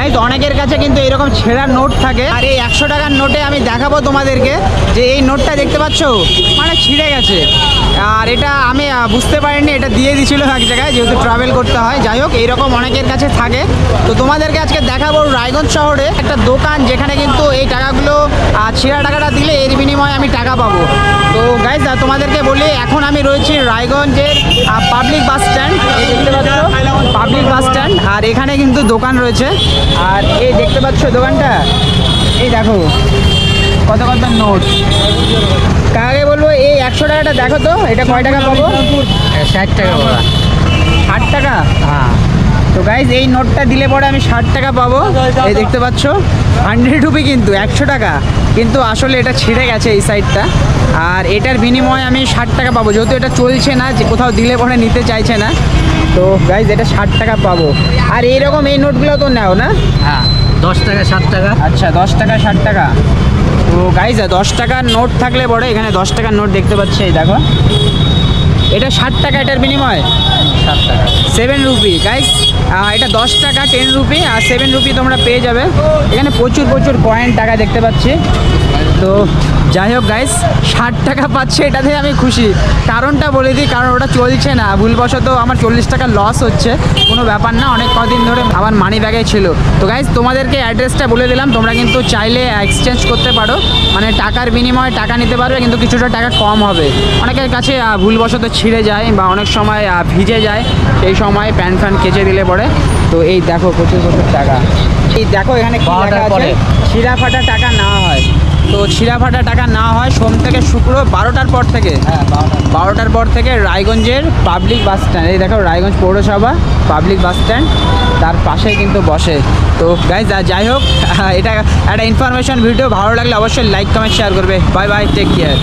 Guys অনেকের কাছে কিন্তু এরকম ছেঁড়া নোট থাকে, আর এই 100 টাকার নোটে আমি দেখাবো তোমাদেরকে যে এই নোটটা দেখতে পাচ্ছ মানে ছিঁড়ে গেছে। আর এটা আমি বুঝতে পারিনি, এটা দিয়ে দিছিল এক জায়গায়, যেহেতু ট্রাভেল করতে হয়। যাই হোক, এইরকম অনেকের কাছে থাকে। তো তোমাদেরকে আজকে দেখাবো রায়গঞ্জ শহরে একটা দোকান, যেখানে কিন্তু এই টাকাগুলো ছেঁড়া টাকাটা দিলে এর বিনিময়ে আমি টাকা পাবো। তো গাইস তোমাদেরকে বলি, এখন আমি রয়েছি রায়গঞ্জের পাবলিক বাস স্ট্যান্ড। এই দেখতে পাচ্ছ পাবলিক বাস স্ট্যান্ড, আর এখানে কিন্তু দোকান রয়েছে। আর এই দেখতে পাচ্ছ দোকানটা, এই দেখো কত কত নোট। কাকে বলবো এই 100 টাকাটা দেখো তো, এটা কয় টাকা পাবো? 60 টাকা বাবা। 60 টাকা? হ্যাঁ। তো গাইজ এই নোটটা দিলে পরে আমি 60 টাকা পাবো। এই দেখতে পাচ্ছ 100 রুপি, কিন্তু 100 টাকা, কিন্তু আসলে এটা ছিঁড়ে গেছে এই সাইডটা। আর এটার বিনিময়ে আমি 60 টাকা পাবো, যেহেতু এটা চলছে না, যে কোথাও দিলে পরে নিতে চাইছে না। তো গাইজ এটা 60 টাকা পাবো। আর এইরকম এই নোটগুলো তো নাও না? হ্যাঁ, 10 টাকা 60 টাকা। আচ্ছা, 10 টাকা 60 টাকা। তো গাইজ 10 টাকার নোট থাকলে পরে এখানে 10 টাকার নোট দেখতে পাচ্ছি, এই দেখো এটা 60 টাকা, এটার বিনিময় 7 টাকা। 7 রুপি। গাইস এটা 10 টাকা 10 রুপি, আর 7 রুপি তোমরা পেয়ে যাবে। এখানে প্রচুর প্রচুর কয়েন টাকা দেখতে পাচ্ছি। তো যাই হোক গাইস, 60 টাকা পাচ্ছে, এটাতে আমি খুশি। কারণটা বলে দিই, কারণ ওটা চলছে না, ভুলবশত আমার 40 টাকা লস হচ্ছে। কোনো ব্যাপার না, অনেক কদিন ধরে আমার মানি ব্যাগে ছিল। তো গাইস তোমাদেরকে অ্যাড্রেসটা বলে দিলাম, তোমরা কিন্তু চাইলে এক্সচেঞ্জ করতে পারো, মানে টাকার বিনিময়ে টাকা নিতে পারবে, কিন্তু কিছুটা টাকা কম হবে। অনেকের কাছে ভুলবশত ছিঁড়ে যায় বা অনেক সময় ভিজে যায়, সেই সময় প্যান ফ্যান কেচে দিলে পরে। তো এই দেখো প্রচুর প্রচুর টাকা। এই দেখো এখানে কি লেখা আছে, ছিঁড়া ফাটা টাকা না হয়। তো ছিঁড়া ফাটা টাকা না হয় সোম থেকে শুক্র 12টার পর থেকে। হ্যাঁ, 12টার পর থেকে রায়গঞ্জের পাবলিক বাস স্ট্যান্ড, এই দেখো রায়গঞ্জ পৌরসভা পাবলিক বাস স্ট্যান্ড, তার পাশেই কিন্তু বসে। তো গাইজ যাই হোক, এটা একটা ইনফরমেশন ভিডিও, ভালো লাগলে অবশ্যই লাইক কমেন্ট শেয়ার করবে। Bye bye, take care.